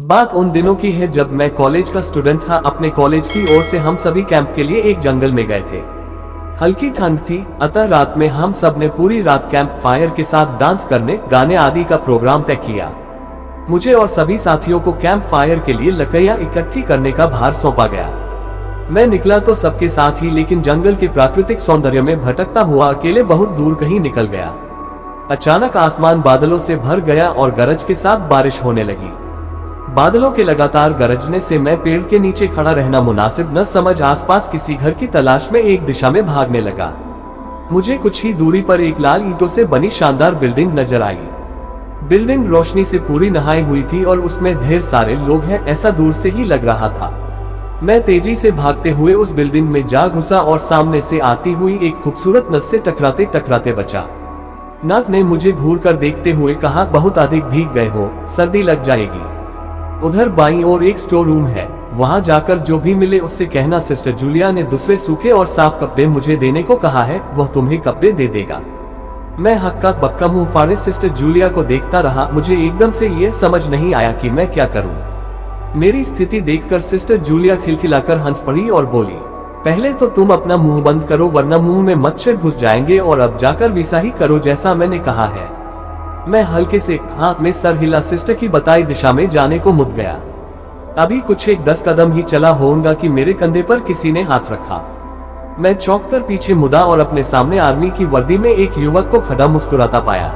बात उन दिनों की है जब मैं कॉलेज का स्टूडेंट था। अपने कॉलेज की ओर से हम सभी कैंप के लिए एक जंगल में गए थे। हल्की ठंड थी, अतः रात में हम सब ने पूरी रात कैंप फायर के साथ डांस करने, गाने आदि का प्रोग्राम तय किया। मुझे और सभी साथियों को कैंप फायर के लिए लकड़ियां इकट्ठी करने का भार सौंपा गया। मैं निकला तो सबके साथ ही, लेकिन जंगल के प्राकृतिक सौंदर्य में भटकता हुआ अकेले बहुत दूर कहीं निकल गया। अचानक आसमान बादलों से भर गया और गरज के साथ बारिश होने लगी। बादलों के लगातार गरजने से मैं पेड़ के नीचे खड़ा रहना मुनासिब न समझ आसपास किसी घर की तलाश में एक दिशा में भागने लगा। मुझे कुछ ही दूरी पर एक लाल ईंटों से बनी शानदार बिल्डिंग नजर आई। बिल्डिंग रोशनी से पूरी नहाई हुई थी और उसमें ढेर सारे लोग हैं, ऐसा दूर से ही लग रहा था। मैं तेजी से भागते हुए उस बिल्डिंग में जा घुसा और सामने से आती हुई एक खूबसूरत नस से टकराते टकराते बचा। नस ने मुझे घूर कर देखते हुए कहा, बहुत अधिक भीग गए हो, सर्दी लग जाएगी। उधर बाईं ओर एक स्टोर रूम है, वहां जाकर जो भी मिले उससे कहना सिस्टर जूलिया ने दूसरे सूखे और साफ कपड़े मुझे देने को कहा है, वह तुम्हें कपड़े दे देगा। मैं हक्का बक्का मुंह फाड़े सिस्टर जूलिया को देखता रहा। मुझे एकदम से यह समझ नहीं आया कि मैं क्या करूं। मेरी स्थिति देखकर सिस्टर जूलिया खिलखिलाकर हंस पड़ी और बोली, पहले तो तुम अपना मुंह बंद करो वरना मुंह में मच्छर घुस जाएंगे, और अब जाकर वैसा ही करो जैसा मैंने कहा है। मैं हल्के से हाथ में सर हिला सिस्टर की बताई दिशा में जाने को मुड़ गया। अभी कुछ 10 कदम ही चला होऊंगा कि मेरे कंधे पर किसी ने हाथ रखा। मैं चौंक कर पीछे मुड़ा और अपने सामने आर्मी की वर्दी में एक युवक को खड़ा मुस्कुराता पाया।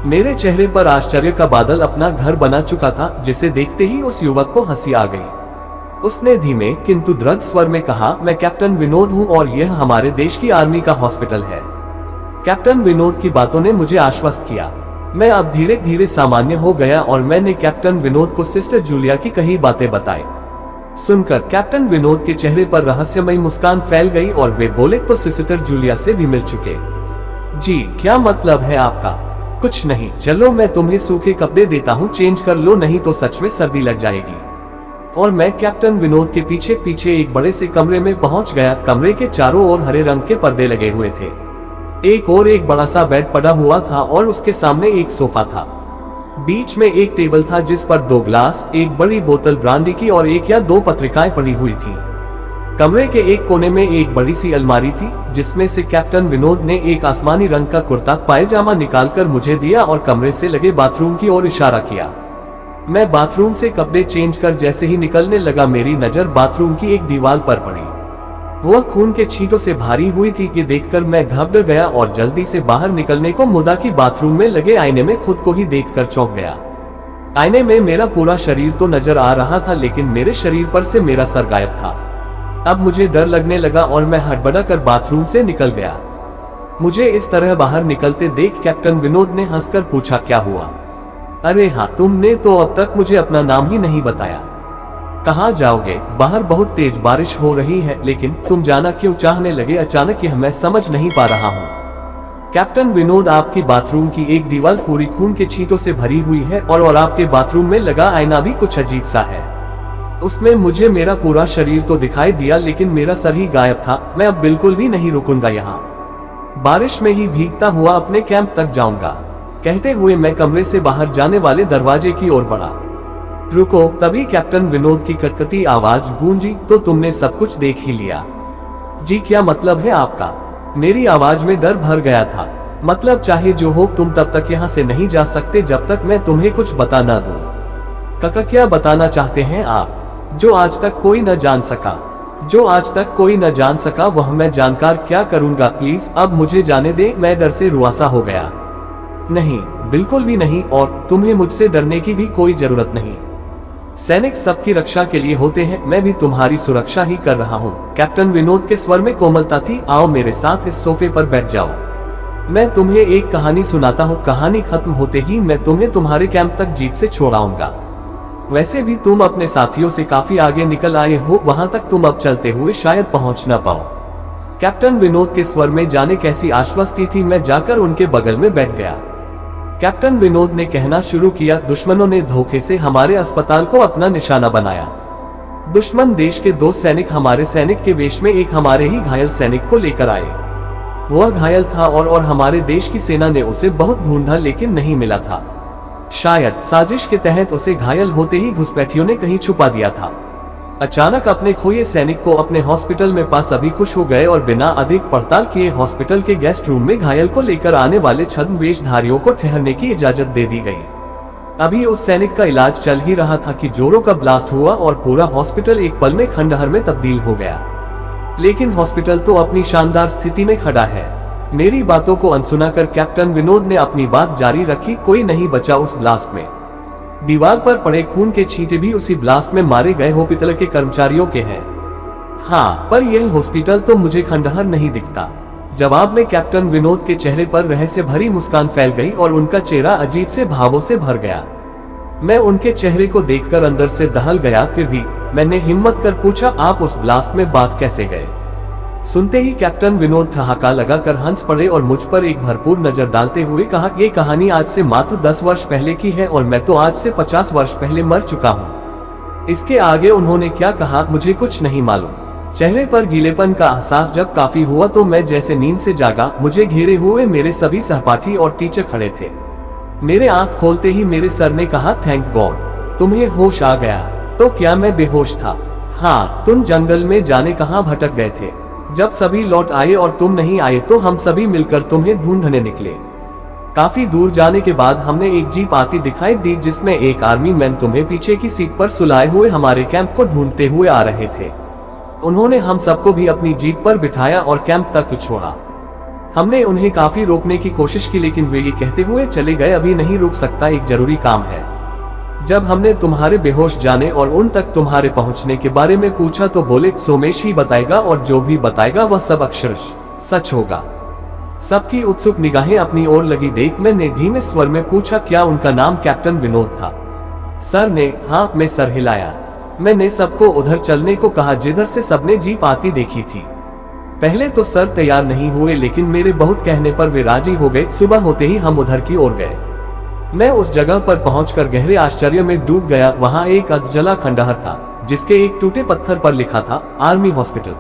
मेरे चेहरे पर आश्चर्य का बादल अपना घर बना चुका था, जिसे देखते ही उस युवक को हंसी आ गई। उसने धीमे किंतु दृढ़ स्वर में कहा, मैं कैप्टन विनोद हूँ और यह हमारे देश की आर्मी का हॉस्पिटल है। कैप्टन विनोद की बातों ने मुझे आश्वस्त किया। मैं अब धीरे धीरे सामान्य हो गया और मैंने कैप्टन विनोद को सिस्टर जूलिया की कही बातें बताई। सुनकर कैप्टन विनोद के चेहरे पर रहस्यमयी मुस्कान फैल गई और वे बोले, तो सिस्टर जूलिया से भी मिल चुके? जी, क्या मतलब है आपका? कुछ नहीं, चलो मैं तुम्हें सूखे कपड़े देता हूँ, चेंज कर लो, नहीं तो सच में सर्दी लग जाएगी। और मैं कैप्टन विनोद के पीछे पीछे एक बड़े से कमरे में पहुंच गया। कमरे के चारों ओर हरे रंग के पर्दे लगे हुए थे। एक और एक बड़ा सा बेड पड़ा हुआ था और उसके सामने एक सोफा था। बीच में एक टेबल था जिस पर 2 ग्लास, एक बड़ी बोतल ब्रांडी की और 1 या 2 पत्रिकाएं पड़ी हुई थी। कमरे के एक कोने में एक बड़ी सी अलमारी थी, जिसमें से कैप्टन विनोद ने एक आसमानी रंग का कुर्ता पायजामा निकालकर मुझे दिया और कमरे से लगे बाथरूम की ओर इशारा किया। मैं बाथरूम से कपड़े चेंज कर जैसे ही निकलने लगा, मेरी नजर बाथरूम की एक दीवार पर पड़ी। वह खून के छींटों से भारी हुई थी कि देखकर मैं घबरा गया और जल्दी से बाहर निकलने को मुड़ा कि बाथरूम में लगे आईने में खुद को ही देखकर चौंक गया। आईने में मेरा पूरा शरीर तो नजर आ रहा था, लेकिन मेरे शरीर पर से मेरा सर गायब था। अब मुझे डर लगने लगा और मैं हड़बड़ा कर बाथरूम से निकल गया। मुझे इस तरह बाहर निकलते देख कैप्टन विनोद ने हंसकर पूछा, क्या हुआ? अरे हाँ, तुमने तो अब तक मुझे अपना नाम ही नहीं बताया। कहाँ जाओगे? बाहर बहुत तेज बारिश हो रही है, लेकिन तुम जाना क्यों चाहने लगे अचानक, यह मैं समझ नहीं पा रहा हूँ। कैप्टन विनोद, आपकी बाथरूम की एक दीवार पूरी खून के छींटों से भरी हुई है और आपके बाथरूम में लगा आईना भी कुछ अजीब सा है। उसमें मुझे मेरा पूरा शरीर तो दिखाई दिया, लेकिन मेरा सर ही गायब था। मैं अब बिल्कुल भी नहीं रुकूंगा, यहाँ बारिश में ही भीगता हुआ अपने कैंप तक जाऊंगा। कहते हुए मैं कमरे से बाहर जाने वाले दरवाजे की ओर बढ़ा। रुको, तभी कैप्टन विनोद की कटकटी आवाज गूंजी, तो तुमने सब कुछ देख ही लिया? जी, क्या मतलब है आपका? मेरी आवाज में डर भर गया था। मतलब चाहे जो हो, तुम तब तक यहाँ से नहीं जा सकते जब तक मैं तुम्हें कुछ बता ना दूं। काका, क्या बताना चाहते हैं आप? जो आज तक कोई न जान सका, जो आज तक कोई न जान सका, वह मैं जानकर क्या करूंगा? प्लीज अब मुझे जाने दे, मैं डर से रुआसा हो गया। नहीं, बिल्कुल भी नहीं, और तुम्हें मुझसे डरने की भी कोई जरूरत नहीं। सैनिक सबकी रक्षा के लिए होते हैं, मैं भी तुम्हारी सुरक्षा ही कर रहा हूँ। कैप्टन विनोद के स्वर में कोमलता थी। आओ मेरे साथ इस सोफे पर बैठ जाओ, मैं तुम्हें एक कहानी सुनाता हूँ। कहानी खत्म होते ही मैं तुम्हें तुम्हारे कैंप तक जीप से छोड़ाऊंगा। वैसे भी तुम अपने साथियों से काफी आगे निकल आए हो, वहां तक तुम अब चलते हुए शायद पहुंच न पाओ। कैप्टन विनोद के स्वर में जाने कैसी आश्वस्ति थी। मैं जाकर उनके बगल में बैठ गया। कैप्टन विनोद ने कहना शुरू किया, दुश्मनों ने धोखे से हमारे अस्पताल को अपना निशाना बनाया। दुश्मन देश के 2 सैनिक हमारे सैनिक के वेश में एक हमारे ही घायल सैनिक को लेकर आए। वह घायल था और हमारे देश की सेना ने उसे बहुत ढूंढा, लेकिन नहीं मिला था। शायद साजिश के तहत उसे घायल होते ही घुसपैठियों ने कहीं छुपा दिया था। अचानक अपने खोए सैनिक को अपने हॉस्पिटल में पा सभी खुश हो गए और बिना अधिक पड़ताल किए हॉस्पिटल के गेस्ट रूम में घायल को लेकर आने वाले छद्म वेशधारियों को ठहरने की इजाजत दे दी गई। अभी उस सैनिक का इलाज चल ही रहा था कि जोरों का ब्लास्ट हुआ और पूरा हॉस्पिटल एक पल में खंडहर में तब्दील हो गया। लेकिन हॉस्पिटल तो अपनी शानदार स्थिति में खड़ा है। मेरी बातों को अनसुना कर कैप्टन विनोद ने अपनी बात जारी रखी। कोई नहीं बचा उस ब्लास्ट में। दीवार पर पड़े खून के छींटे भी उसी ब्लास्ट में मारे गए हॉस्पिटल के कर्मचारियों के हैं। हाँ, पर यह हॉस्पिटल तो मुझे खंडहर नहीं दिखता। जवाब में कैप्टन विनोद के चेहरे पर रहस्य भरी मुस्कान फैल गई और उनका चेहरा अजीब से भावों से भर गया। मैं उनके चेहरे को देखकर अंदर से दहल गया। फिर भी मैंने हिम्मत कर पूछा, आप उस ब्लास्ट में भाग कैसे गए? सुनते ही कैप्टन विनोद ठहाका लगाकर हंस पड़े और मुझ पर एक भरपूर नजर डालते हुए कहा, ये कहानी आज से मात्र 10 वर्ष पहले की है और मैं तो आज से 50 वर्ष पहले मर चुका हूँ। इसके आगे उन्होंने क्या कहा मुझे कुछ नहीं मालूम। चेहरे पर गीलेपन का एहसास जब काफी हुआ तो मैं जैसे नींद से जागा। मुझे घेरे हुए मेरे सभी सहपाठी और टीचर खड़े थे। मेरे आंख खोलते ही मेरे सर ने कहा, थैंक गॉड तुम्हें होश आ गया। तो क्या मैं बेहोश था? हाँ, तुम जंगल में जाने कहाँ भटक गए थे। जब सभी लौट आए और तुम नहीं आए तो हम सभी मिलकर तुम्हें ढूंढने निकले। काफी दूर जाने के बाद हमने एक जीप आती दिखाई दी जिसमें एक आर्मी मैन तुम्हें पीछे की सीट पर सुलाए हुए हमारे कैंप को ढूंढते हुए आ रहे थे। उन्होंने हम सबको भी अपनी जीप पर बिठाया और कैंप तक छोड़ा। हमने उन्हें काफी रोकने की कोशिश की लेकिन वे ये कहते हुए चले गए, अभी नहीं रुक सकता, एक जरूरी काम है। जब हमने तुम्हारे बेहोश जाने और उन तक तुम्हारे पहुंचने के बारे में पूछा तो बोले सोमेश ही बताएगा और जो भी बताएगा वह सब अक्षरशः सच होगा। सबकी उत्सुक निगाहें अपनी ओर लगी देख मैंने धीमे स्वर में पूछा, क्या उनका नाम कैप्टन विनोद था? सर ने हाँ में सर हिलाया। मैंने सबको उधर चलने को कहा जिधर से सबने जीप आती देखी थी। पहले तो सर तैयार नहीं हुए लेकिन मेरे बहुत कहने पर वे राजी हो गए। सुबह होते ही हम उधर की ओर गए। मैं उस जगह पर पहुंचकर गहरे आश्चर्य में डूब गया। वहां एक अधजला खंडहर था जिसके एक टूटे पत्थर पर लिखा था आर्मी हॉस्पिटल।